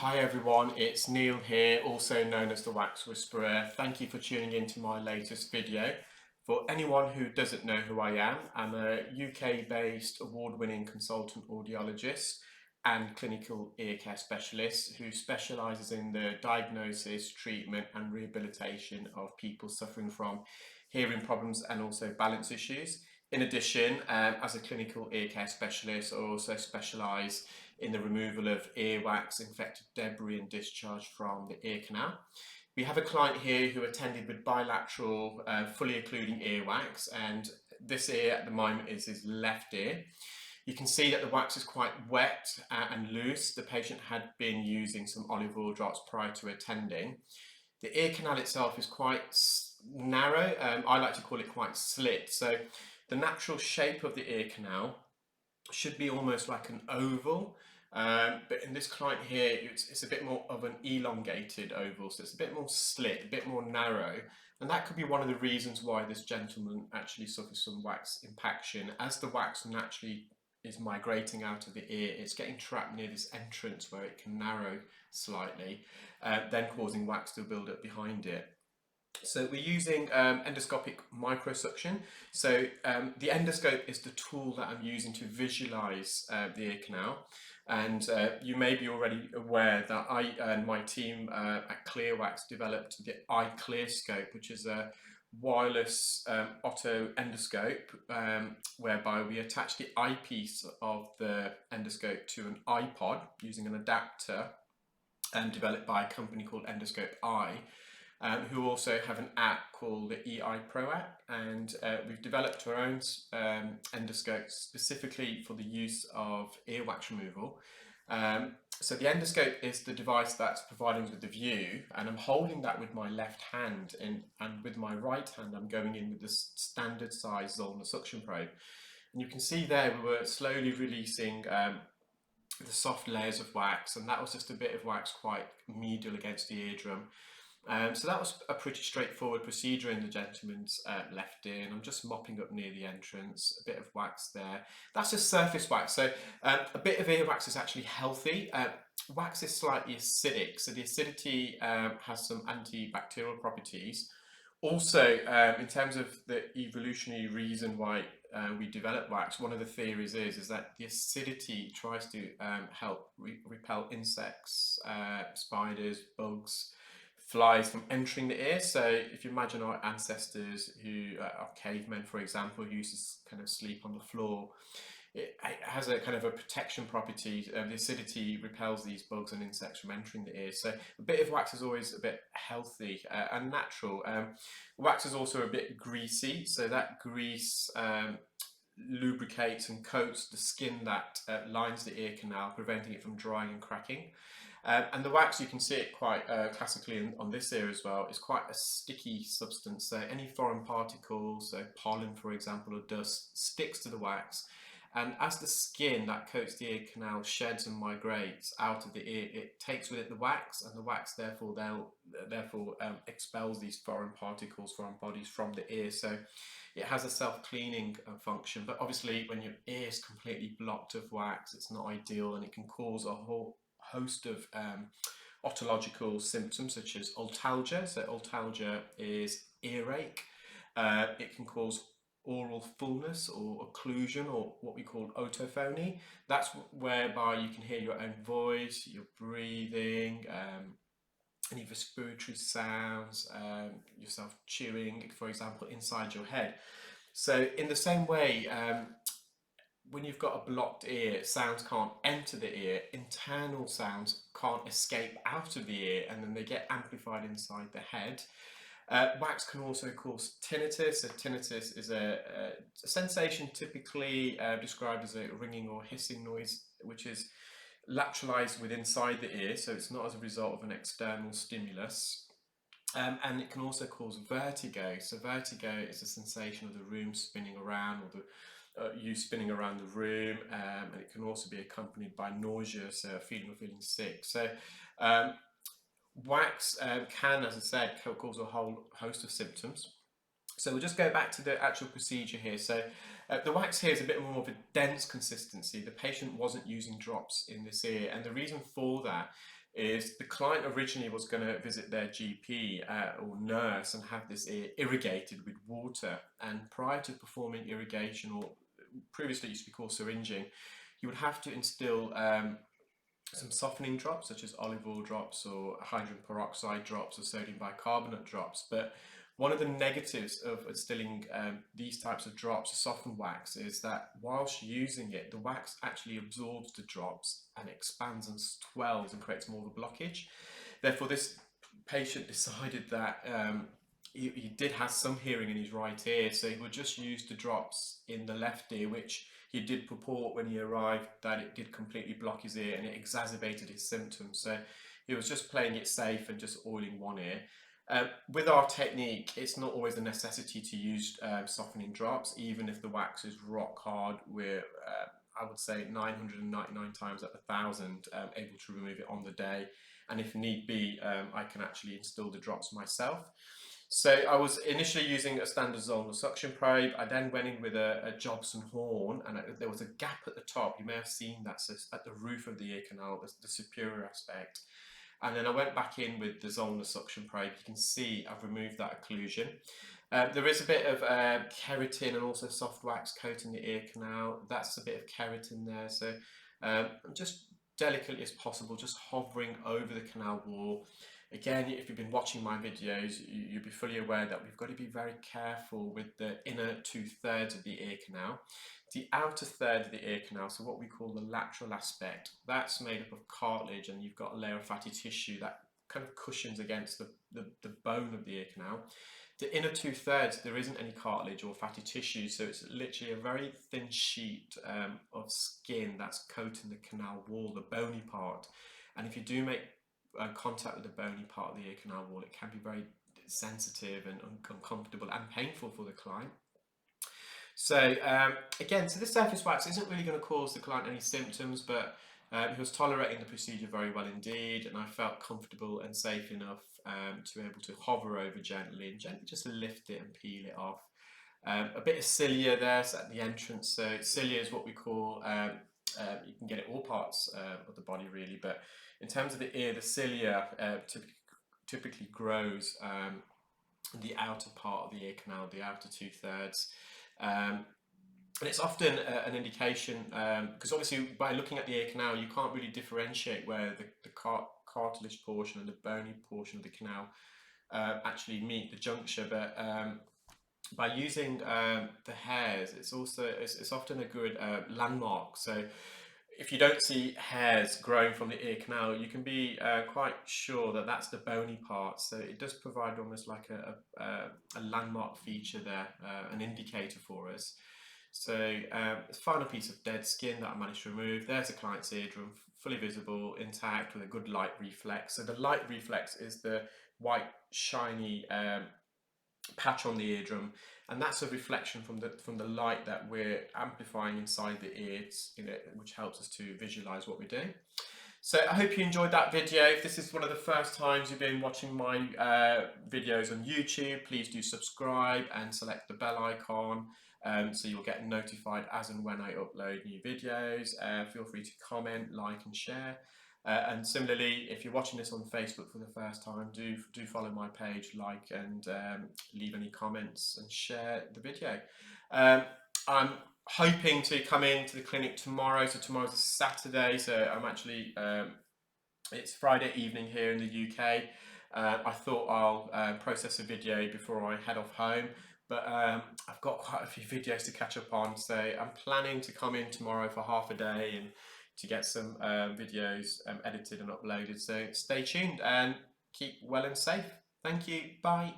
Hi everyone, it's Neil here, also known as the Wax Whisperer. Thank you for tuning in to my latest video. For anyone who doesn't know who I am, I'm a UK-based award-winning consultant audiologist and clinical ear care specialist who specialises in the diagnosis, treatment and rehabilitation of people suffering from hearing problems and also balance issues. In addition, as a clinical ear care specialist, I also specialise in the removal of earwax, infected debris and discharge from the ear canal. We have a client here who attended with bilateral, fully occluding earwax, and this ear at the moment is his left ear. You can see that the wax is quite wet and loose. The patient had been using some olive oil drops prior to attending. The ear canal itself is quite narrow. I like to call it quite slit. So the natural shape of the ear canal should be almost like an oval, but in this client here, it's a bit more of an elongated oval, so it's a bit more slit, a bit more narrow, and that could be one of the reasons why this gentleman actually suffers from wax impaction. As the wax naturally is migrating out of the ear, it's getting trapped near this entrance where it can narrow slightly, then causing wax to build up behind it. So we're using endoscopic microsuction. So the endoscope is the tool that I'm using to visualize the ear canal. And you may be already aware that I and my team at ClearWax developed the iClearScope, which is a wireless auto endoscope whereby we attach the eyepiece of the endoscope to an iPod using an adapter developed by a company called Endoscope Eye. Who also have an app called the EI Pro app, and we've developed our own endoscope specifically for the use of earwax removal. So the endoscope is the device that's providing us with the view, and I'm holding that with my left hand, and with my right hand I'm going in with the standard size Zollner suction probe. And you can see there we were slowly releasing the soft layers of wax, and that was just a bit of wax quite medial against the eardrum. So that was a pretty straightforward procedure in the gentleman's left ear, and I'm just mopping up near the entrance, a bit of wax there. That's just surface wax, so a bit of earwax is actually healthy. Wax is slightly acidic, so the acidity has some antibacterial properties. Also, in terms of the evolutionary reason why we develop wax, one of the theories is that the acidity tries to help repel insects, spiders, bugs, flies from entering the ear. So if you imagine our ancestors who are cavemen, for example, who used to kind of sleep on the floor, it has a kind of a protection property. The acidity repels these bugs and insects from entering the ear. So a bit of wax is always a bit healthy and natural. Wax is also a bit greasy, so that grease lubricates and coats the skin that lines the ear canal, preventing it from drying and cracking. And the wax, you can see it quite classically on this ear as well, is quite a sticky substance. So any foreign particles, so pollen for example, or dust, sticks to the wax. And as the skin that coats the ear canal sheds and migrates out of the ear, it takes with it the wax, and the wax therefore expels these foreign particles, foreign bodies from the ear. So it has a self-cleaning function, but obviously when your ear is completely blocked of wax, it's not ideal, and it can cause a whole host of otological symptoms such as otalgia. So otalgia is earache. It can cause oral fullness or occlusion, or what we call otophony. That's whereby you can hear your own voice, your breathing, any respiratory sounds, yourself chewing, for example, inside your head. So in the same way, when you've got a blocked ear, sounds can't enter the ear, internal sounds can't escape out of the ear, and then they get amplified inside the head. Wax can also cause tinnitus. So tinnitus is a sensation typically described as a ringing or hissing noise, which is lateralized within inside the ear, so it's not as a result of an external stimulus. And it can also cause vertigo. So vertigo is a sensation of the room spinning around, or the you spinning around the room, and it can also be accompanied by nausea, so a feeling of feeling sick. So wax can, as I said, cause a whole host of symptoms. So we'll just go back to the actual procedure here. So the wax here is a bit more of a dense consistency. The patient wasn't using drops in this ear, and the reason for that is the client originally was going to visit their GP or nurse and have this ear irrigated with water. And prior to performing irrigation, or previously it used to be called syringing, you would have to instill some softening drops such as olive oil drops or hydrogen peroxide drops or sodium bicarbonate drops. But one of the negatives of instilling these types of drops, softened wax, is that whilst using it, the wax actually absorbs the drops and expands and swells and creates more of a blockage. Therefore, this patient decided that he did have some hearing in his right ear, so he would just use the drops in the left ear, which he did purport when he arrived that it did completely block his ear and it exacerbated his symptoms. So he was just playing it safe and just oiling one ear. With our technique, it's not always a necessity to use softening drops, even if the wax is rock hard. We're, I would say, 999 times out of 1,000 able to remove it on the day. And if need be, I can actually install the drops myself. So I was initially using a standard Zollner suction probe. I then went in with a Jobson horn, and there was a gap at the top. You may have seen that, so at the roof of the ear canal, the superior aspect. And then I went back in with the Zollner suction probe. You can see I've removed that occlusion. There is a bit of keratin and also soft wax coating the ear canal. That's a bit of keratin there. So just delicately as possible, just hovering over the canal wall. Again, if you've been watching my videos, you'll be fully aware that we've got to be very careful with the inner 2/3 of the ear canal. The outer third of the ear canal, so what we call the lateral aspect, that's made up of cartilage, and you've got a layer of fatty tissue that kind of cushions against the bone of the ear canal. The inner 2/3, there isn't any cartilage or fatty tissue, so it's literally a very thin sheet of skin that's coating the canal wall, the bony part. And if you do make contact with the bony part of the ear canal wall, it can be very sensitive and uncomfortable and painful for the client. So again, so this surface wax isn't really going to cause the client any symptoms, but he was tolerating the procedure very well indeed, and I felt comfortable and safe enough to be able to hover over gently and gently just lift it and peel it off. A bit of cilia there, so at the entrance. So cilia is what we call, you can get it all parts of the body really, but in terms of the ear, the cilia typically grows in the outer part of the ear canal, the outer 2/3. And it's often an indication, because obviously by looking at the ear canal, you can't really differentiate where the cartilage portion and the bony portion of the canal actually meet the juncture. But by using the hairs, it's often a good landmark. So if you don't see hairs growing from the ear canal, you can be quite sure that that's the bony part. So it does provide almost like a landmark feature there, an indicator for us. So it's a final piece of dead skin that I managed to remove. There's a client's eardrum, fully visible, intact, with a good light reflex. So the light reflex is the white, shiny patch on the eardrum, and that's a reflection from the light that we're amplifying inside the ears, which helps us to visualize what we're doing. So I hope you enjoyed that video. If this is one of the first times you've been watching my videos on YouTube, please do subscribe and select the bell icon so you'll get notified as and when I upload new videos. Feel free to comment, like and share. And similarly, if you're watching this on Facebook for the first time, do follow my page, like and leave any comments and share the video. I'm hoping to come into the clinic tomorrow. So tomorrow's a Saturday, so I'm actually it's Friday evening here in the UK. I thought I'll process a video before I head off home, but I've got quite a few videos to catch up on, so I'm planning to come in tomorrow for half a day and to get some videos edited and uploaded. So stay tuned and keep well and safe. Thank you. Bye.